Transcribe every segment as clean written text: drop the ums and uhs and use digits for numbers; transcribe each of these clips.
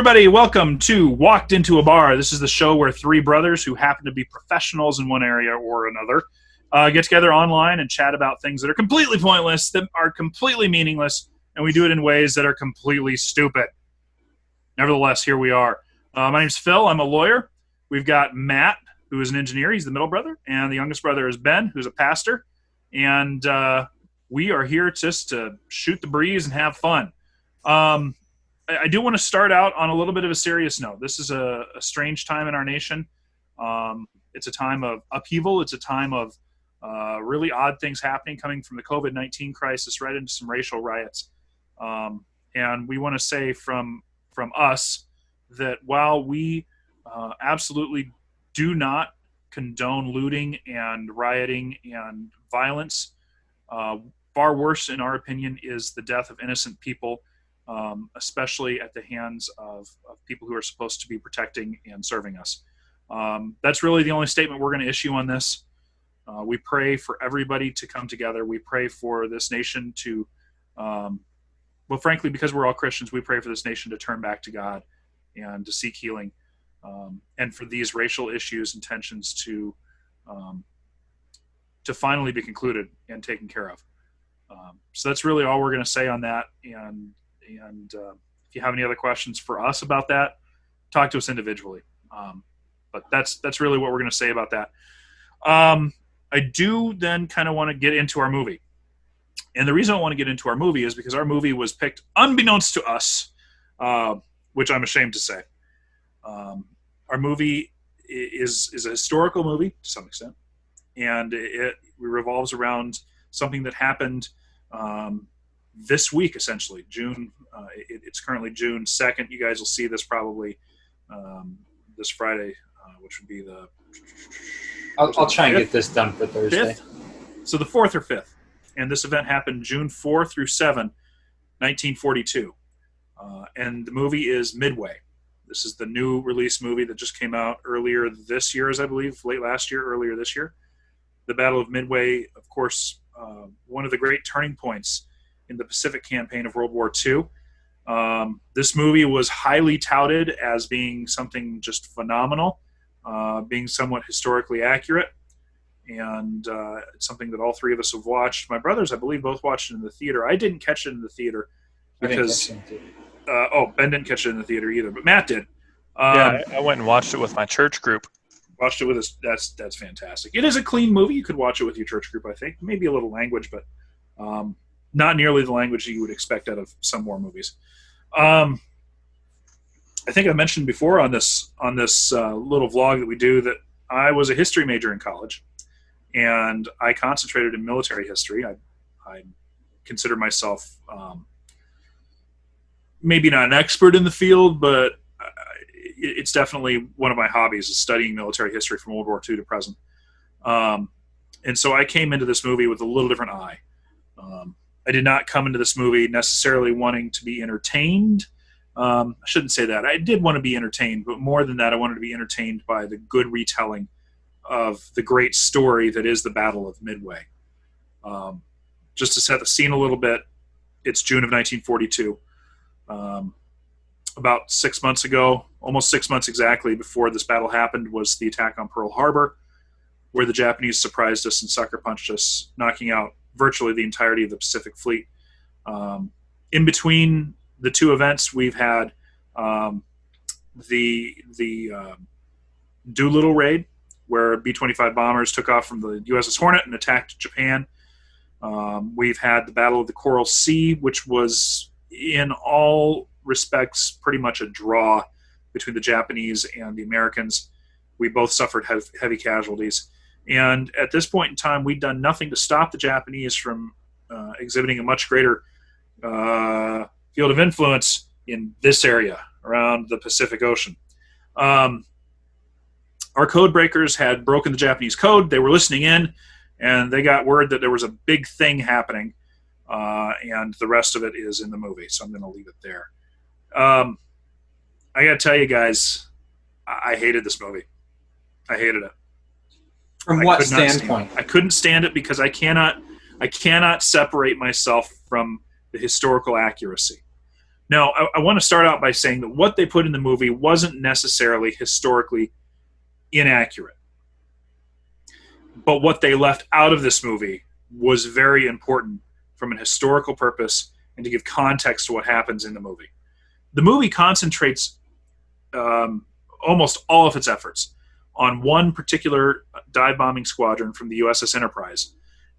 everybody, welcome to Walked Into a Bar. This is the show where three brothers who happen to be professionals in one area or another get together online and chat about things that are completely pointless, that are completely meaningless, and we do it in ways that are completely stupid. Nevertheless, here we are. My name's Phil. I'm a lawyer. We've got Matt, who is an engineer. He's the middle brother. And the youngest brother is Ben, who's a pastor. And we are here just to shoot the breeze and have fun. I do want to start out on a little bit of a serious note. This is a strange time in our nation. It's a time of upheaval. It's a time of really odd things happening, coming from the COVID-19 crisis right into some racial riots. And we want to say from us that while we absolutely do not condone looting and rioting and violence, far worse, in our opinion, is the death of innocent people, especially at the hands of people who are supposed to be protecting and serving us. That's really the only statement we're going to issue on this. We pray for everybody to come together. We pray for this nation to, well, frankly, because we're all Christians, we pray for this nation to turn back to God and to seek healing, and for these racial issues and tensions to finally be concluded and taken care of. So that's really all we're going to say on that. And if you have any other questions for us about that, talk to us individually. But that's really what we're going to say about that. I do then kind of want to get into our movie. And the reason I want to get into our movie is because our movie was picked unbeknownst to us, which I'm ashamed to say. Our movie is a historical movie to some extent. And it revolves around something that happened this week, essentially. It's currently June 2nd. You guys will see this probably this Friday, which would be the... I'll try and get this done for Thursday. 5th? So the 4th or 5th. And this event happened June 4 through 7, 1942. And the movie is Midway. This is the new release movie that just came out earlier this year, as I believe, late last year, earlier this year. The Battle of Midway, of course, one of the great turning points in the Pacific Campaign of World War II. This movie was highly touted as being something just phenomenal, being somewhat historically accurate, and it's something that all three of us have watched. My brothers, I believe, both watched it in the theater. I didn't catch it in the theater because Ben didn't catch it in the theater either, but Matt did. Yeah, I went and watched it with my church group. Watched it with us. That's fantastic. It is a clean movie. You could watch it with your church group, I think. Maybe a little language, but not nearly the language you would expect out of some war movies. I think I mentioned before on this little vlog that we do that I was a history major in college, and I concentrated in military history. I consider myself maybe not an expert in the field, but it's definitely one of my hobbies is studying military history from World War II to present. And so I came into this movie with a little different eye. I did not come into this movie necessarily wanting to be entertained. I shouldn't say that. I did want to be entertained, but more than that, I wanted to be entertained by the good retelling of the great story that is the Battle of Midway. Just to set the scene a little bit, it's June of 1942. About 6 months ago, almost 6 months exactly before this battle happened, was the attack on Pearl Harbor, where the Japanese surprised us and sucker punched us, knocking out virtually the entirety of the Pacific Fleet. In between the two events, we've had the Doolittle raid, where B-25 bombers took off from the USS Hornet and attacked Japan. We've had the Battle of the Coral Sea, which was in all respects pretty much a draw between the Japanese and the Americans. We both suffered heavy casualties. And at this point in time, we'd done nothing to stop the Japanese from exhibiting a much greater field of influence in this area around the Pacific Ocean. Our code breakers had broken the Japanese code. They were listening in, and they got word that there was a big thing happening, and the rest of it is in the movie, so I'm going to leave it there. I got to tell you guys, I hated this movie. I hated it. From what standpoint? I couldn't stand it because I cannot separate myself from the historical accuracy. Now, I want to start out by saying that what they put in the movie wasn't necessarily historically inaccurate. But what they left out of this movie was very important from an historical purpose and to give context to what happens in the movie. The movie concentrates almost all of its efforts on one particular dive-bombing squadron from the USS Enterprise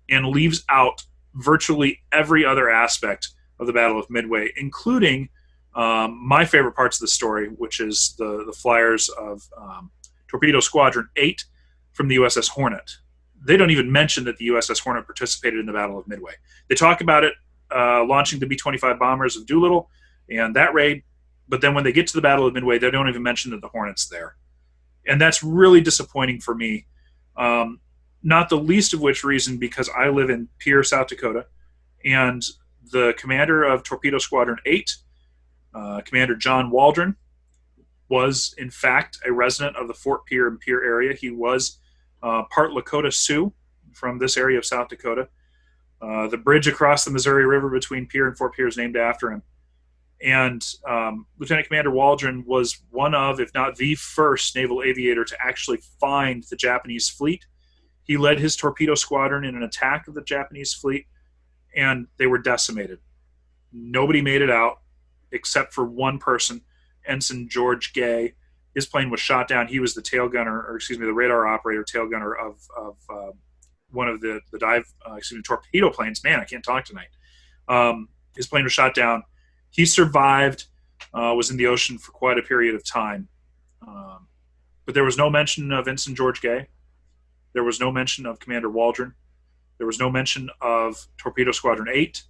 and leaves out virtually every other aspect of the Battle of Midway, including my favorite parts of the story, which is the flyers of Torpedo Squadron 8 from the USS Hornet. They don't even mention that the USS Hornet participated in the Battle of Midway. They talk about it launching the B-25 bombers of Doolittle and that raid, but then when they get to the Battle of Midway, they don't even mention that the Hornet's there. And that's really disappointing for me, not the least of which reason because I live in Pierre, South Dakota, and the commander of Torpedo Squadron 8, Commander John Waldron, was in fact a resident of the Fort Pierre and Pierre area. He was part Lakota Sioux from this area of South Dakota. The bridge across the Missouri River between Pierre and Fort Pierre is named after him. And Lieutenant Commander Waldron was one of, if not the first naval aviator to actually find the Japanese fleet. He led his torpedo squadron in an attack of the Japanese fleet, and they were decimated. Nobody made it out except for one person, Ensign George Gay. His plane was shot down. He was the the radar operator, tail gunner of one of the torpedo planes. Man, I can't talk tonight. His plane was shot down. He survived, was in the ocean for quite a period of time. But there was no mention of Ensign George Gay. There was no mention of Commander Waldron. There was no mention of Torpedo Squadron 8.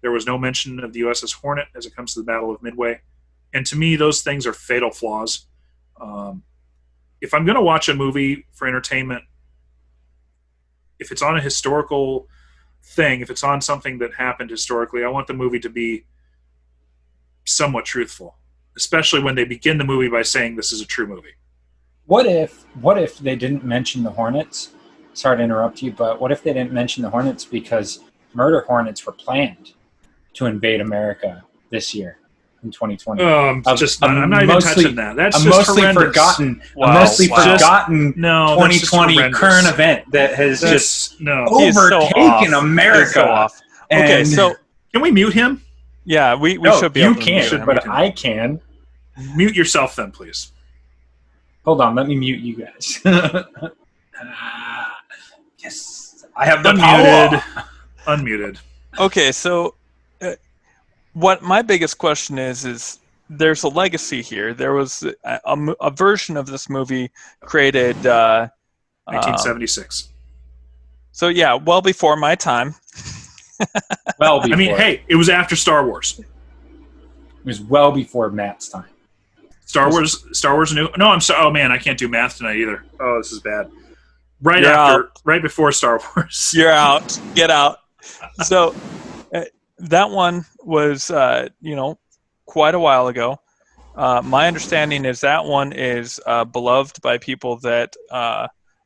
There was no mention of the USS Hornet as it comes to the Battle of Midway. And to me, those things are fatal flaws. If I'm going to watch a movie for entertainment, if it's on a historical thing, if it's on something that happened historically, I want the movie to be somewhat truthful, especially when they begin the movie by saying this is a true movie. What if they didn't mention the Hornets? Sorry to interrupt you, but what if they didn't mention the Hornets because murder hornets were planned to invade America this year in 2020? I'm not even touching that. That's just forgotten. Wow. Mostly forgotten. 2020 current event that has overtaken America. Okay, so can we mute him? Yeah, we should be able to mute him. But I can. Mute yourself then, please. Hold on, let me mute you guys. Yes, I have the power. Unmuted. Okay, so what my biggest question is there's a legacy here. There was a version of this movie created 1976. So yeah, well before my time. Well before. I mean, hey, it was after Star Wars. It was well before Matt's time. Star Wars new. No, I'm sorry. Oh man, I can't do math tonight either. Oh, this is bad. Right before Star Wars. You're out. Get out. So that one was, quite a while ago. My understanding is that one is beloved by people that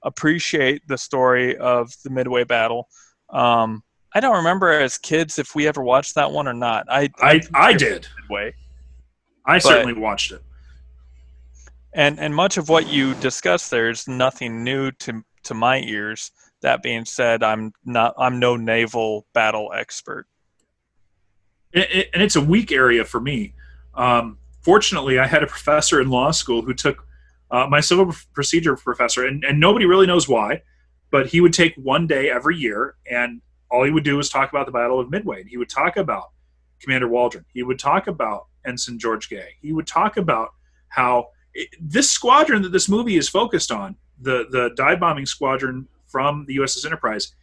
appreciate the story of the Midway battle. I don't remember as kids if we ever watched that one or not. I did. Midway. I certainly watched it. And much of what you discussed there is nothing new to my ears. That being said, I'm no naval battle expert. And it's a weak area for me. Fortunately, I had a professor in law school who took my civil procedure professor, and nobody really knows why, but he would take one day every year, and all he would do was talk about the Battle of Midway. And he would talk about Commander Waldron. He would talk about Ensign George Gay. He would talk about how this squadron that this movie is focused on, the dive bombing squadron from the USS Enterprise,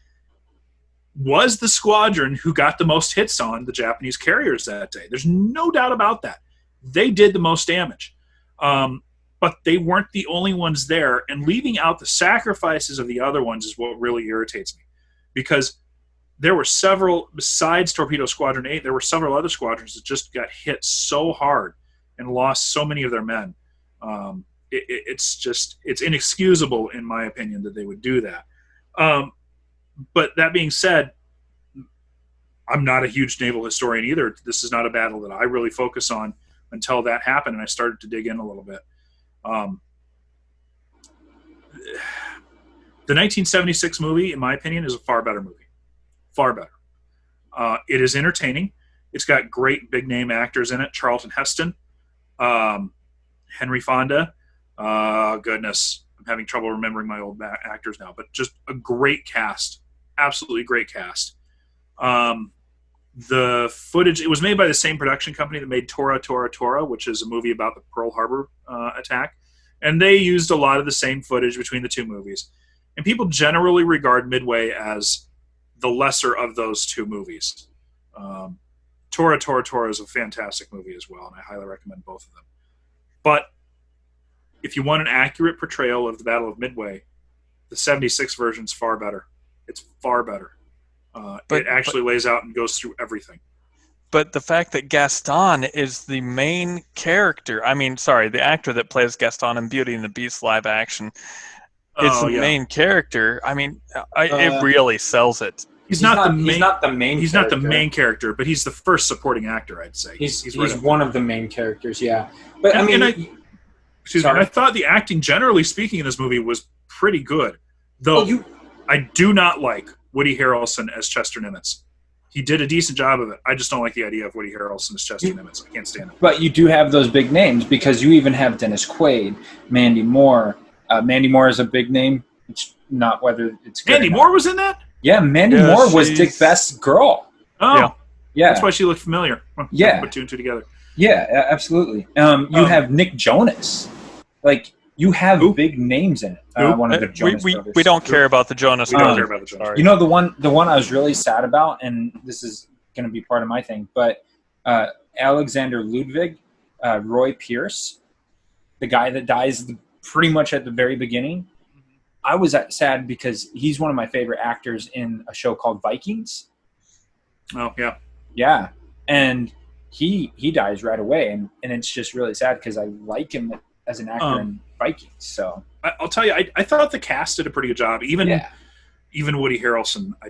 was the squadron who got the most hits on the Japanese carriers that day. There's no doubt about that. They did the most damage. But they weren't the only ones there, and leaving out the sacrifices of the other ones is what really irritates me. Because there were several, besides Torpedo Squadron 8, there were several other squadrons that just got hit so hard and lost so many of their men. It's inexcusable, in my opinion, that they would do that. But that being said, I'm not a huge naval historian either. This is not a battle that I really focus on until that happened, and I started to dig in a little bit. The 1976 movie, in my opinion, is a far better movie. Far better. It is entertaining. It's got great big-name actors in it. Charlton Heston, Henry Fonda. Goodness, I'm having trouble remembering my old actors now, but just a great cast. Absolutely great cast. The footage, it was made by the same production company that made Tora, Tora, Tora, which is a movie about the Pearl Harbor attack. And they used a lot of the same footage between the two movies. And people generally regard Midway as the lesser of those two movies. Tora, Tora, Tora is a fantastic movie as well, and I highly recommend both of them. But if you want an accurate portrayal of the Battle of Midway, the 76 version's far better. It's far better. It actually lays out and goes through everything. But the fact that Gaston is the main character, the actor that plays Gaston in Beauty and the Beast live action is the main character. It really sells it. He's not the main character, but he's the first supporting actor, I'd say. He's one of the main characters, yeah. But I thought the acting, generally speaking, in this movie was pretty good. Though I do not like Woody Harrelson as Chester Nimitz. He did a decent job of it. I just don't like the idea of Woody Harrelson as Chester Nimitz. I can't stand it. But you do have those big names, because you even have Dennis Quaid, Mandy Moore. Mandy Moore is a big name. It's not whether it's good. Mandy Moore was in that? Yeah, Mandy Moore was Dick Best's girl. Oh, yeah. That's why she looked familiar. Yeah. Put two and two together. Yeah, absolutely. You have Nick Jonas. You have big names in it. One of the Jonas brothers. We don't care about the Jonas brothers. The one I was really sad about, and this is going to be part of my thing, but Alexander Ludwig, Roy Pierce, the guy that dies pretty much at the very beginning, I was sad because he's one of my favorite actors in a show called Vikings. Oh, yeah. Yeah. And he dies right away, and it's just really sad because I like him as an actor in Vikings. So I'll tell you, I thought the cast did a pretty good job. Even Woody Harrelson, I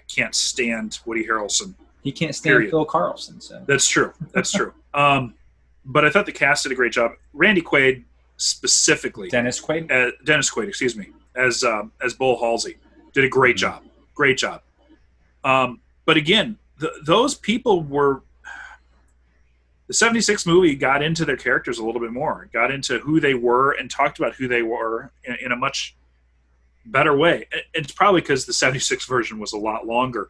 can't stand Woody Harrelson. He can't stand Phil Carlson. So that's true. But I thought the cast did a great job. Randy Quaid specifically, Dennis Quaid, excuse me, as Bull Halsey did a great job. Great job. But again, those people were. The 76 movie got into their characters a little bit more, got into who they were, and talked about who they were in a much better way. It's probably because the 76 version was a lot longer.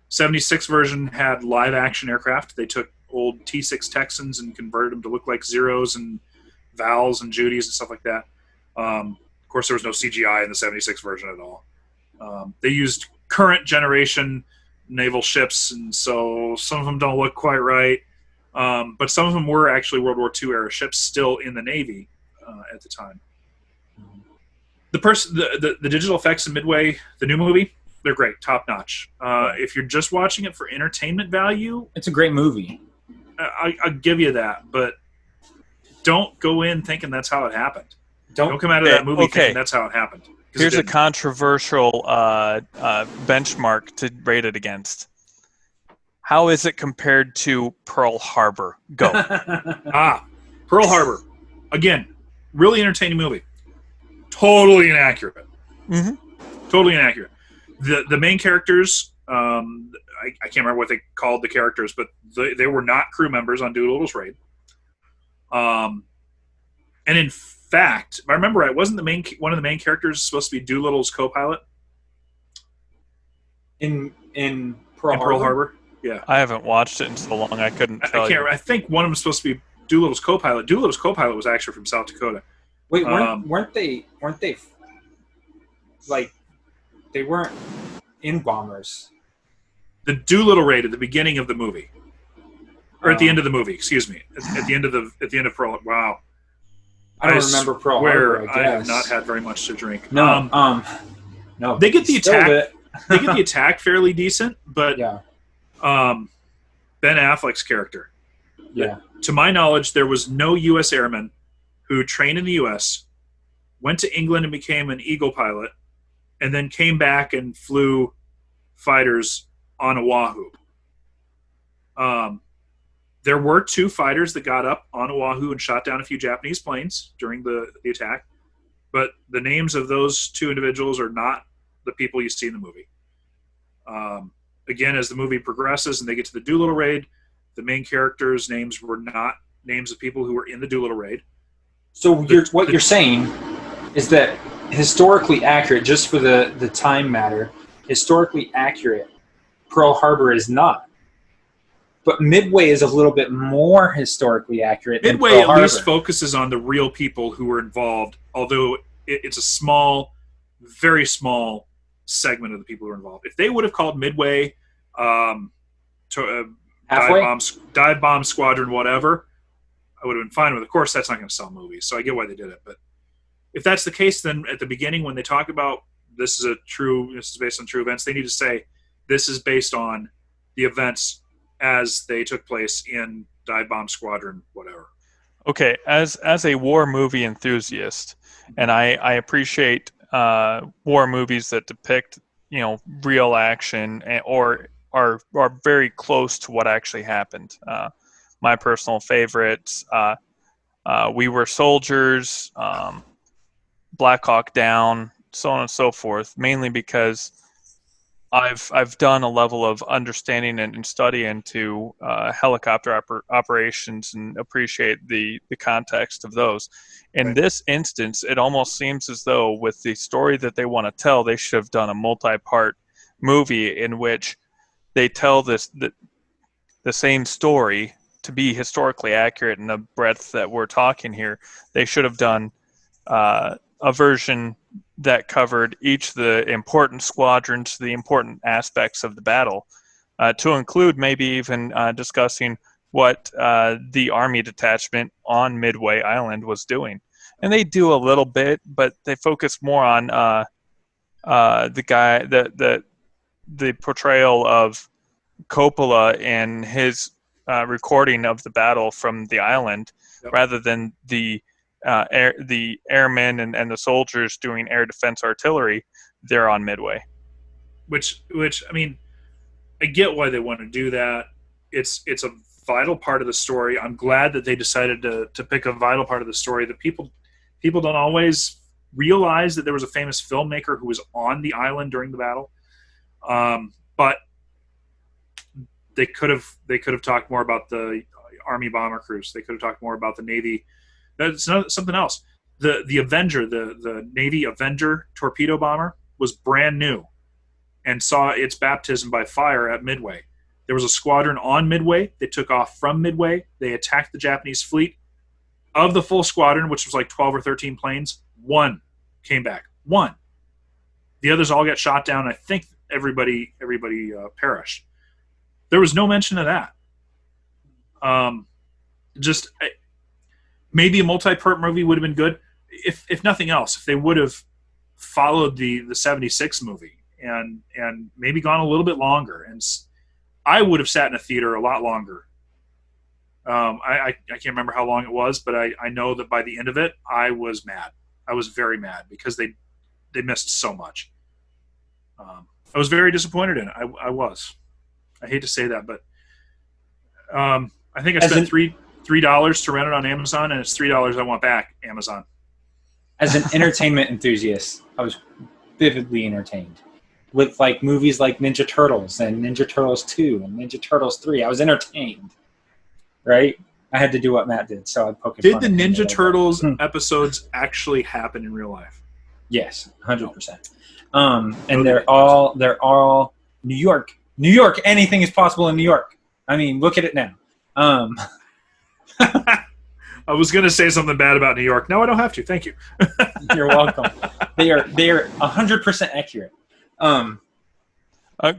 76 version had live-action aircraft. They took old T-6 Texans and converted them to look like Zeros and Vals and Judys and stuff like that. Of course, there was no CGI in the 76 version at all. They used current generation naval ships, and so some of them don't look quite right, but some of them were actually World War II era ships still in the Navy at the time. The digital effects in Midway, the new movie, they're great, top notch. If you're just watching it for entertainment value, it's a great movie. I'll give you that, but don't go in thinking that's how it happened. Don't come out of that movie thinking that's how it happened. Here's a controversial benchmark to rate it against. How is it compared to Pearl Harbor? Go. Pearl Harbor. Again, really entertaining movie. Totally inaccurate. Mm-hmm. Totally inaccurate. The main characters, I can't remember what they called the characters, but they were not crew members on Doolittle's raid. And in fact, if I remember right, wasn't one of the main characters supposed to be Doolittle's co-pilot? In Pearl Harbor? Yeah. I haven't watched it in so long I couldn't tell you. I think one of them was supposed to be Doolittle's co-pilot. Doolittle's co-pilot was actually from South Dakota. Wait, weren't they like they weren't in bombers? The Doolittle raid at the beginning of the movie, or at the end of the movie. Excuse me, at the end of Pearl. Wow. I don't remember Pearl Harbor. I have not had very much to drink. No. They get the attack. They get the attack fairly decent, but Ben Affleck's character. Yeah. To my knowledge, there was no U.S. airman who trained in the U.S., went to England and became an Eagle pilot, and then came back and flew fighters on Oahu. There were 2 fighters that got up on Oahu and shot down a few Japanese planes during the attack, but the names of those 2 individuals are not the people you see in the movie. Again, as the movie progresses and they get to the Doolittle raid, the main characters' names were not names of people who were in the Doolittle raid. So what you're saying is that historically accurate, just for the time matter, historically accurate, Pearl Harbor is not. But Midway is a little bit more historically accurate. Midway at least focuses on the real people who were involved, although it's a small, very small segment of the people who are involved. If they would have called Midway dive bomb squadron, whatever, I would have been fine with it. Of course, that's not going to sell movies, so I get why they did it. But if that's the case, then at the beginning when they talk about this is based on true events, they need to say this is based on the events as they took place in Dive Bomb Squadron, whatever. Okay, as a war movie enthusiast, and I appreciate war movies that depict real action or are very close to what actually happened. My personal favorites: We Were Soldiers, Black Hawk Down, so on and so forth. Mainly because I've done a level of understanding and study into helicopter operations and appreciate the context of those. In this instance, it almost seems as though with the story that they want to tell, they should have done a multi-part movie in which they tell the same story to be historically accurate in the breadth that we're talking here. They should have done a version that covered each of the important squadrons, the important aspects of the battle, to include maybe even discussing what the Army detachment on Midway Island was doing. And they do a little bit, but they focus more on the portrayal of Coppola and his recording of the battle from the island, rather than the airmen and the soldiers doing air defense artillery there on Midway. Which I mean, I get why they want to do that. It's a vital part of the story. I'm glad that they decided to pick a vital part of the story. That people don't always realize that there was a famous filmmaker who was on the island during the battle. But they could have talked more about the Army bomber crews. They could have talked more about the Navy. That's something else. The Avenger, the Navy Avenger torpedo bomber, was brand new and saw its baptism by fire at Midway. There was a squadron on Midway. They took off from Midway. They attacked the Japanese fleet. Of the full squadron, which was like 12 or 13 planes, 1 came back. 1. The others all got shot down. I think everybody perished. There was no mention of that. Maybe a multi-part movie would have been good, if nothing else. If they would have followed the 76 movie and maybe gone a little bit longer, and I would have sat in a theater a lot longer. I can't remember how long it was, but I know that by the end of it, I was mad. I was very mad because they missed so much. I was very disappointed in it. I was. I hate to say that, but I think I spent $3 to rent it on Amazon, and it's $3 I want back, Amazon. As an entertainment enthusiast, I was vividly entertained with like movies like Ninja Turtles and Ninja Turtles 2 and Ninja Turtles 3. I was entertained, right? I had to do what Matt did, so I poked fun. Did the Ninja Turtles episodes actually happen in real life? Yes, 100%. And they're all New York. New York, anything is possible in New York. I mean, look at it now. I was going to say something bad about New York. No, I don't have to. Thank you. You're welcome. They are 100% accurate.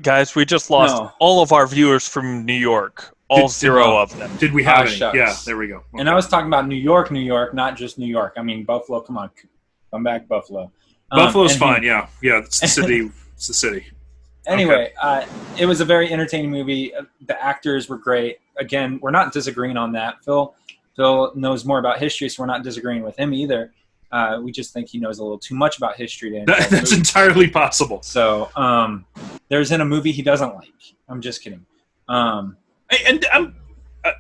Guys, we just lost all of our viewers from New York. All zero of them. Did we have any? Yeah, there we go. Okay. And I was talking about New York, not just New York. I mean, Buffalo, come on. Come back, Buffalo. Buffalo's fine, yeah. Yeah, it's the city. It's the city. Anyway, it was a very entertaining movie. The actors were great. Again, we're not disagreeing on that. Phil knows more about history, so we're not disagreeing with him either. We just think he knows a little too much about history to enjoy That's movies. entirely possible. So there's in a movie he doesn't like. I'm just kidding. And I'm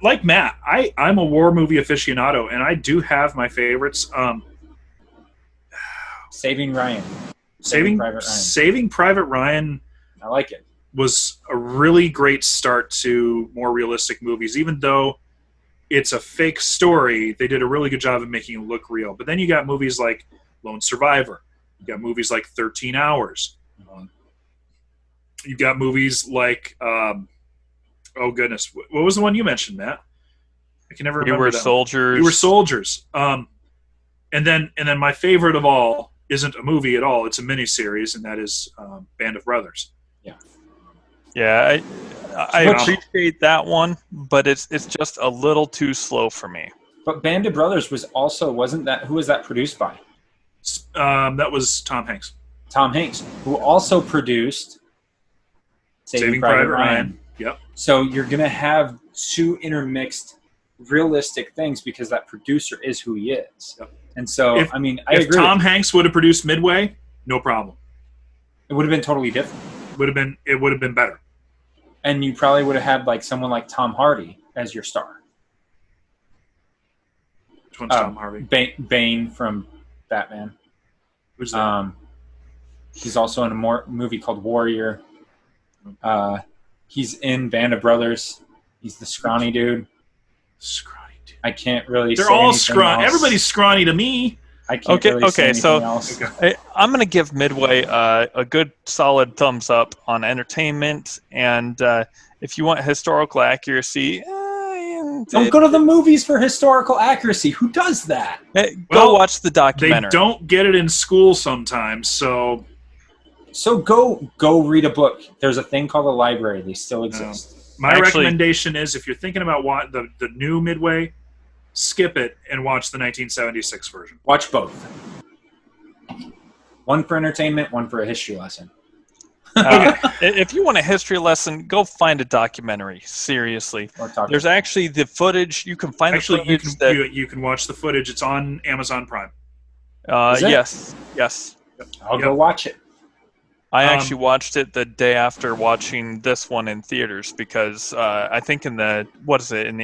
like Matt. I'm a war movie aficionado, and I do have my favorites. Saving Ryan. Saving Private Ryan. Saving Private Ryan I like it. was a really great start to more realistic movies. Even though it's a fake story, they did a really good job of making it look real. But then you got movies like Lone Survivor. You got movies like 13 Hours. You got movies like, oh goodness, what was the one you mentioned, Matt? I can never remember. You Were that Soldiers. one. You Were Soldiers. And then my favorite of all isn't a movie at all. It's a miniseries, and that is Band of Brothers. Yeah, I appreciate that one, but it's just a little too slow for me. But Band of Brothers wasn't that? Who was that produced by? That was Tom Hanks. Tom Hanks, who also produced Saving Private Ryan. Yep. So you're gonna have two intermixed, realistic things because that producer is who he is. Yep. And so, I agree. If Tom Hanks would have produced Midway, no problem. It would have been totally different. It would have been better. And you probably would have had like someone like Tom Hardy as your star. Which one's Tom Hardy? Bane from Batman. Who's that? He's also in a movie called Warrior. He's in Band of Brothers. He's the scrawny dude. Scrawny dude. I can't really. They're say all anything scrawny. else. Everybody's scrawny to me. I can't really say anything so else. I'm going to give Midway a good solid thumbs up on entertainment, and if you want historical accuracy, Don't go to the movies for historical accuracy. Who does that? Go watch the documentary. They don't get it in school sometimes, so go read a book. There's a thing called a library. They still exist. My recommendation is if you're thinking about the new Midway, skip it and watch the 1976 version. Watch both. One for entertainment, one for a history lesson. If you want a history lesson, go find a documentary. Seriously, there's actually the footage. You can find the footage. You can watch the footage. It's on Amazon Prime. Yes. I'll go watch it. I actually watched it the day after watching this one in theaters because I think in the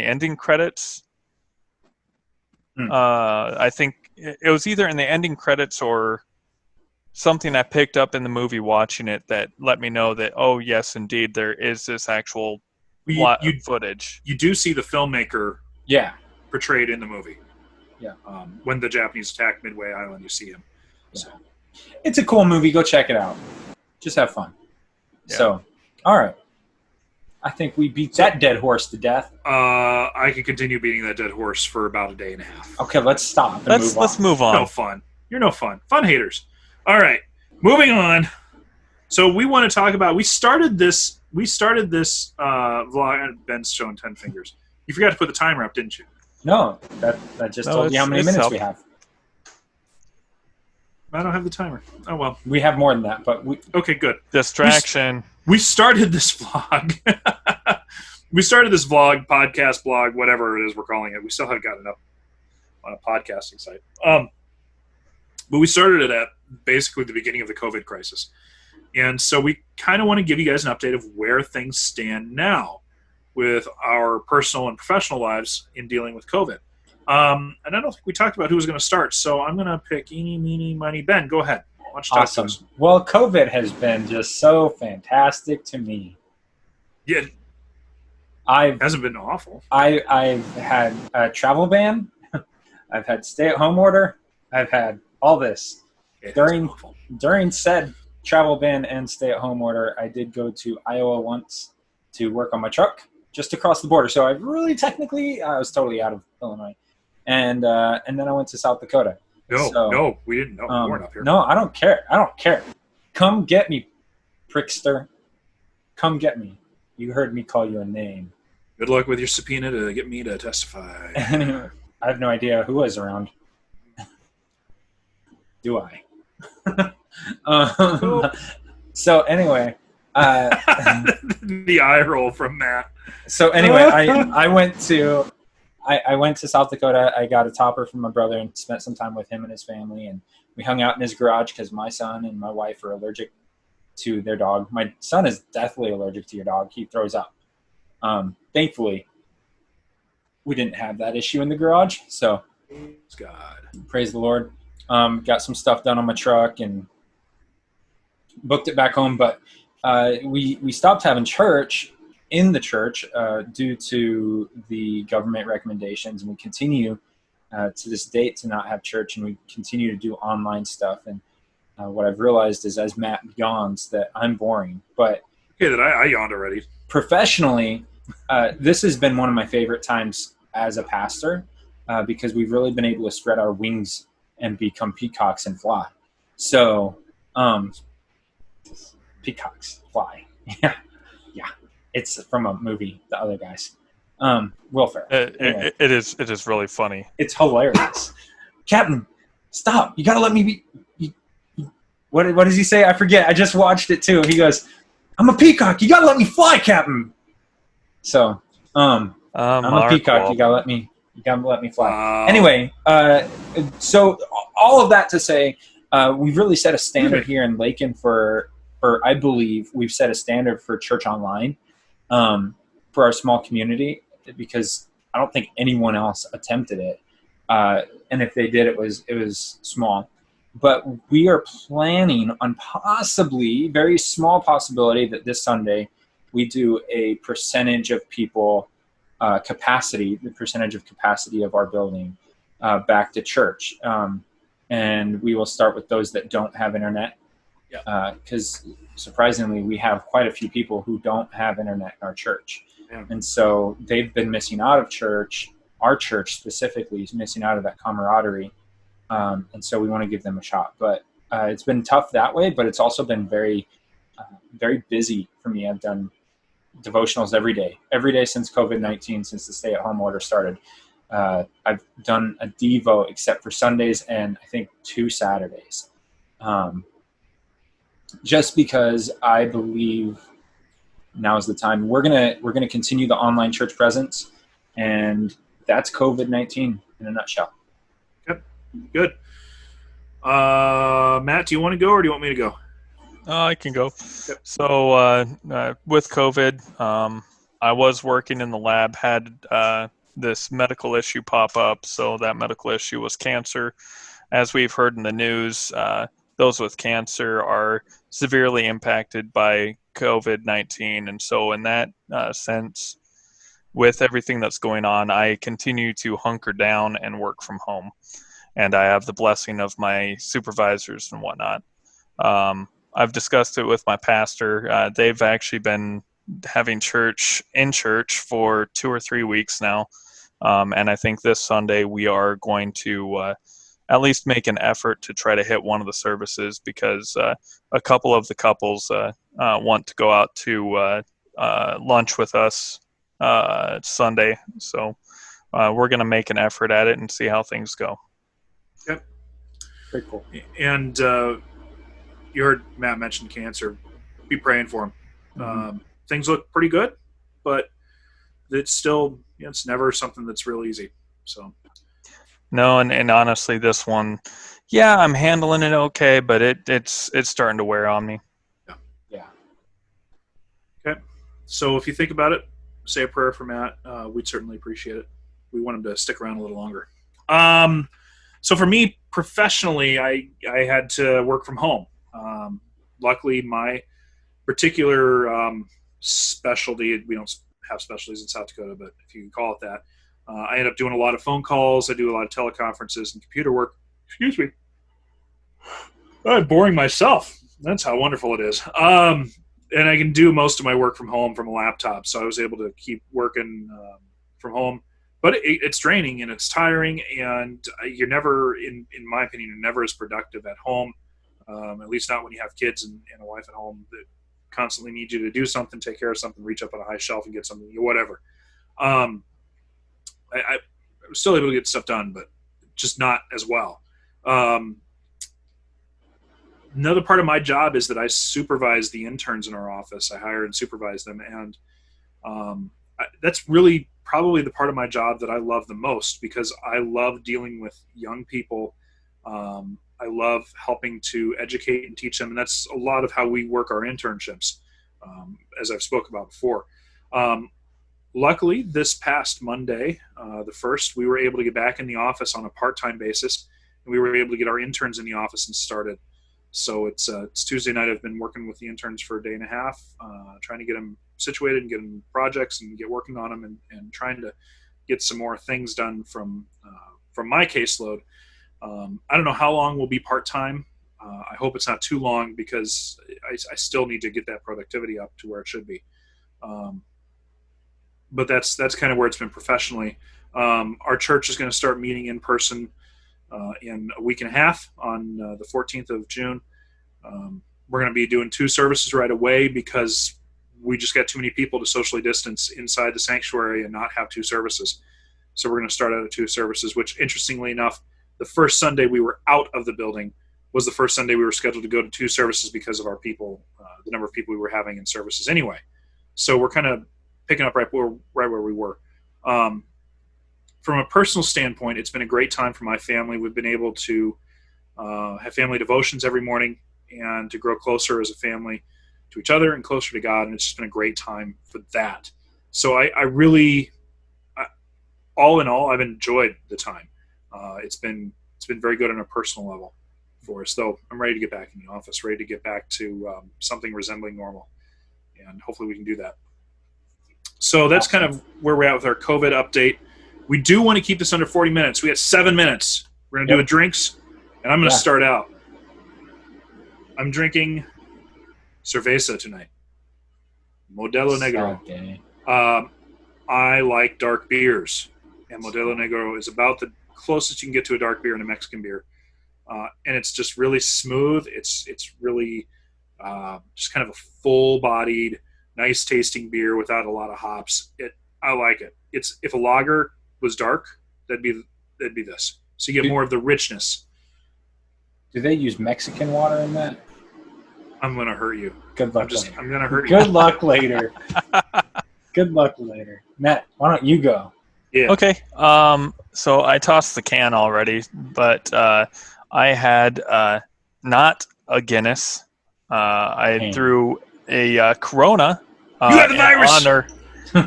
ending credits. I think it was either in the ending credits or something I picked up in the movie watching it that let me know that, oh, yes, indeed, there is this actual footage. You do see the filmmaker portrayed in the movie. Yeah. When the Japanese attack Midway Island, you see him. Yeah. So. It's a cool movie. Go check it out. Just have fun. Yeah. So, all right. I think we beat that dead horse to death. I could continue beating that dead horse for about a day and a half. Okay, let's stop. Let's move on. No fun. You're no fun. Fun haters. All right, moving on. So we want to talk about. We started this vlog. Ben's showing 10 fingers. You forgot to put the timer up, didn't you? No, that just told you how many minutes we have. I don't have the timer. Oh well. We have more than that, but okay, good. Distraction. We started this vlog. We started this vlog, podcast, blog, whatever it is we're calling it. We still haven't gotten it up on a podcasting site. But we started it at basically the beginning of the COVID crisis. And so we kind of want to give you guys an update of where things stand now with our personal and professional lives in dealing with COVID. And I don't think we talked about who was going to start, so I'm going to pick eeny, meeny, miny, Ben. Go ahead. Awesome. Well, COVID has been just so fantastic to me. Yeah. It hasn't been awful. I've had a travel ban. I've had stay-at-home order. I've had all this. During said travel ban and stay-at-home order, I did go to Iowa once to work on my truck just across the border. So I was totally out of Illinois. And then I went to South Dakota. No, we didn't know. We weren't up here. No, I don't care. Come get me, prickster. Come get me. You heard me call you a name. Good luck with your subpoena to get me to testify. Anyway, I have no idea who was around. Do I? So anyway. The eye roll from Matt. So anyway, I went to I went to South Dakota. I got a topper from my brother and spent some time with him and his family. And we hung out in his garage because my son and my wife are allergic to their dog. My son is deathly allergic to your dog. He throws up. Thankfully, we didn't have that issue in the garage. So praise the Lord. Got some stuff done on my truck and booked it back home. But we stopped having church in the church due to the government recommendations, and we continue to this date to not have church, and we continue to do online stuff. And what I've realized is, as Matt yawns, that I'm boring. But okay, that I yawned already. Professionally, this has been one of my favorite times as a pastor because we've really been able to spread our wings and become peacocks and fly. So, peacocks fly. Yeah. It's from a movie, The Other Guys. Will Ferrell. Anyway. It is really funny. It's hilarious. Captain, stop. You got to let me be. What does he say? I forget. I just watched it too. He goes, I'm a peacock. You got to let me fly, Captain. So, I'm a peacock. You got to let me fly. Anyway, so all of that to say, we've really set a standard here in Lakin for I believe we've set a standard for church online. For our small community, because I don't think anyone else attempted it. And if they did, it was small. But we are planning on possibly, very small possibility, that this Sunday we do a percentage of people capacity, the percentage of capacity of our building back to church. And we will start with those that don't have internet. Because surprisingly, we have quite a few people who don't have internet in our church. Yeah. And so they've been missing out of church. Our church specifically is missing out of that camaraderie. And so we want to give them a shot. But it's been tough that way, but it's also been very, very busy for me. I've done devotionals every day since COVID-19, since the stay-at-home order started. I've done a Devo except for Sundays and I think 2 Saturdays. Just because I believe now is the time. We're gonna continue the online church presence, and that's COVID-19 in a nutshell. Yep, good. Matt, do you want to go or do you want me to go? I can go. Yep. So with COVID, I was working in the lab, had this medical issue pop up. So that medical issue was cancer. As we've heard in the news, those with cancer are severely impacted by COVID-19. And so in that sense, with everything that's going on, I continue to hunker down and work from home. And I have the blessing of my supervisors and whatnot. I've discussed it with my pastor. They've actually been having church in church for 2 or 3 weeks now. And I think this Sunday we are going to at least make an effort to try to hit one of the services because a couple of the couples want to go out to lunch with us Sunday. So we're going to make an effort at it and see how things go. Yep. Very cool. And you heard Matt mention cancer. Be praying for him. Mm-hmm. Things look pretty good, but it's still, it's never something that's real easy. So. No, and honestly, this one, yeah, I'm handling it okay, but it's starting to wear on me. Yeah. Okay. So if you think about it, say a prayer for Matt. We'd certainly appreciate it. We want him to stick around a little longer. So for me, professionally, I had to work from home. Luckily, my particular specialty, we don't have specialties in South Dakota, but if you can call it that, I end up doing a lot of phone calls. I do a lot of teleconferences and computer work. Excuse me. I'm boring myself. That's how wonderful it is. And I can do most of my work from home from a laptop, so I was able to keep working from home. But it's draining and it's tiring, and you're never, in my opinion, you're never as productive at home, at least not when you have kids and a wife at home that constantly need you to do something, take care of something, reach up on a high shelf and get something, whatever. I was still able to get stuff done, but just not as well. Another part of my job is that I supervise the interns in our office. I hire and supervise them, and that's really probably the part of my job that I love the most, because I love dealing with young people. I love helping to educate and teach them, and that's a lot of how we work our internships, as I've spoke about before. Luckily, this past Monday, the 1st, we were able to get back in the office on a part-time basis, and we were able to get our interns in the office and started. So it's Tuesday night. I've been working with the interns for a day and a half, trying to get them situated and get them projects and get working on them, and trying to get some more things done from my caseload. I don't know how long we'll be part-time. I hope it's not too long, because I still need to get that productivity up to where it should be. But that's kind of where it's been professionally. Our church is going to start meeting in person in a week and a half on the 14th of June. We're going to be doing 2 services right away, because we just got too many people to socially distance inside the sanctuary and not have 2 services. So we're going to start out at 2 services, which, interestingly enough, the first Sunday we were out of the building was the first Sunday we were scheduled to go to 2 services because of our people, the number of people we were having in services anyway. So we're kind of picking up right where we were. From a personal standpoint, it's been a great time for my family. We've been able to have family devotions every morning and to grow closer as a family to each other and closer to God, and it's just been a great time for that. So I really, all in all, I've enjoyed the time. It's been very good on a personal level for us, though I'm ready to get back in the office, ready to get back to something resembling normal, and hopefully we can do that. So that's kind of where we're at with our COVID update. We do want to keep this under 40 minutes. We have 7 minutes. We're going to do a drinks, and I'm going to start out. I'm drinking cerveza tonight. Modelo Negro. I like dark beers, and Modelo Negro is about the closest you can get to a dark beer and a Mexican beer. And it's just really smooth. It's really just kind of a full-bodied, nice-tasting beer without a lot of hops. I like it. If a lager was dark, that'd be this. So you get more of the richness. Do they use Mexican water in that? I'm gonna hurt you. Good luck later. I'm gonna hurt you. Good luck later. Good luck later. Matt, why don't you go? Yeah. Okay. So I tossed the can already, but I had not a Guinness. I threw a Corona. You have the virus!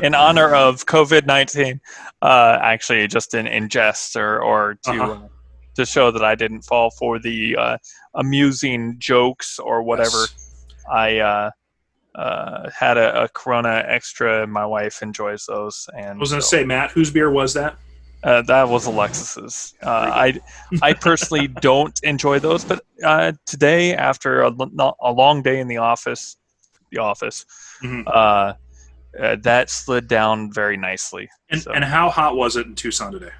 In honor of COVID-19. Actually, just in jest or to show that I didn't fall for the amusing jokes or whatever. Yes. I had a Corona Extra. My wife enjoys those. And I was going to say, Matt, whose beer was that? That was Alexis's. I personally don't enjoy those, but today, after a long day in the office, mm-hmm. That slid down very nicely. And how hot was it in Tucson today?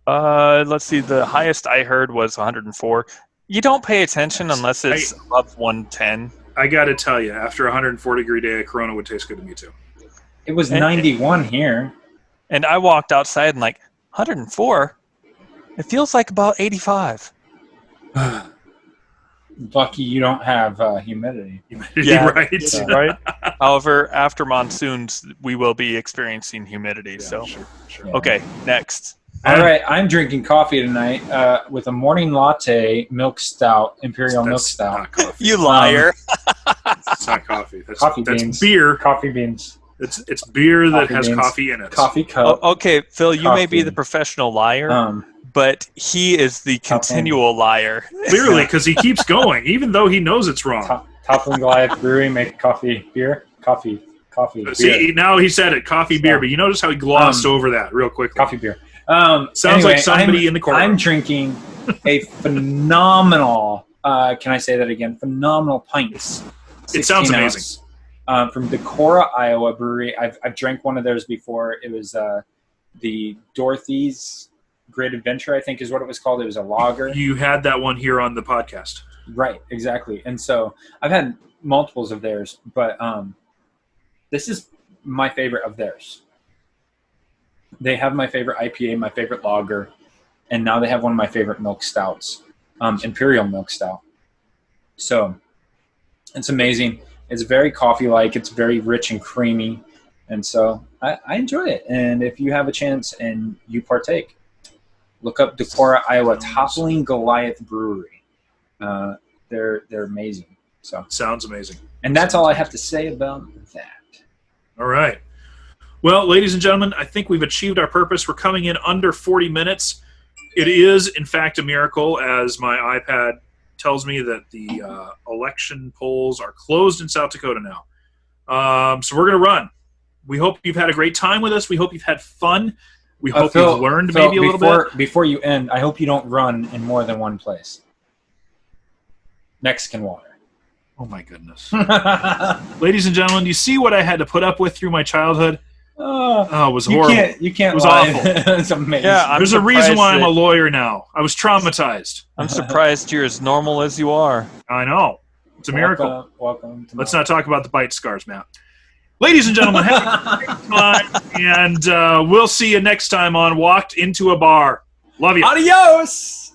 Let's see. The highest I heard was 104. You don't pay attention unless it's above 110. I got to tell you, after a 104-degree day, a Corona would taste good to me too. It was 91 here. And I walked outside and 104? It feels like about 85. Lucky you don't have humidity. Yeah, right. Right. However, after monsoons, we will be experiencing humidity. Yeah, so, sure. Yeah. Okay, next. All right, I'm drinking coffee tonight with a morning latte milk stout, imperial milk stout. Not coffee. You liar. It's not coffee. That's beans. Beer. Coffee beans. It's beer that has beans. coffee in it. Coffee cup. Okay, Phil, you may be the professional liar, but he is the continual liar. Clearly, because he keeps going, even though he knows it's wrong. Toppling Goliath Brewery make coffee beer. Coffee. See, now he said it, coffee beer, but you notice how he glossed over that real quickly. Coffee beer. Sounds like somebody in the corner. I'm drinking a phenomenal, can I say that again? Phenomenal pints. It sounds amazing. From Decorah, Iowa brewery. I've drank one of theirs before. It was the Dorothy's Great Adventure, I think is what it was called. It was a lager. You had that one here on the podcast. Right, exactly. And so I've had multiples of theirs, but this is my favorite of theirs. They have my favorite IPA, my favorite lager, and now they have one of my favorite milk stouts, Imperial Milk Stout. So it's amazing. It's very coffee-like. It's very rich and creamy. And so I enjoy it. And if you have a chance and you partake, look up Decorah, Iowa, Toppling Goliath Brewery. They're amazing. So Sounds amazing. and that's all I have to say about that. All right. Well, ladies and gentlemen, I think we've achieved our purpose. We're coming in under 40 minutes. It is, in fact, a miracle, as my iPad tells me that the election polls are closed in South Dakota now. So we're going to run. We hope you've had a great time with us. We hope you've had fun. We hope you've learned Phil, maybe a little bit. Before you end, I hope you don't run in more than one place. Mexican water. Oh, my goodness. Ladies and gentlemen, do you see what I had to put up with through my childhood? Oh, it was horrible. You can't It was lie. awful. It's amazing. Yeah, There's a reason why I'm a lawyer now. I was traumatized. I'm surprised you're as normal as you are. I know. It's a miracle. Welcome to Let's not talk about the bite scars, Matt. Ladies and gentlemen, have a great time, and we'll see you next time on Walked Into a Bar. Love you. Adios!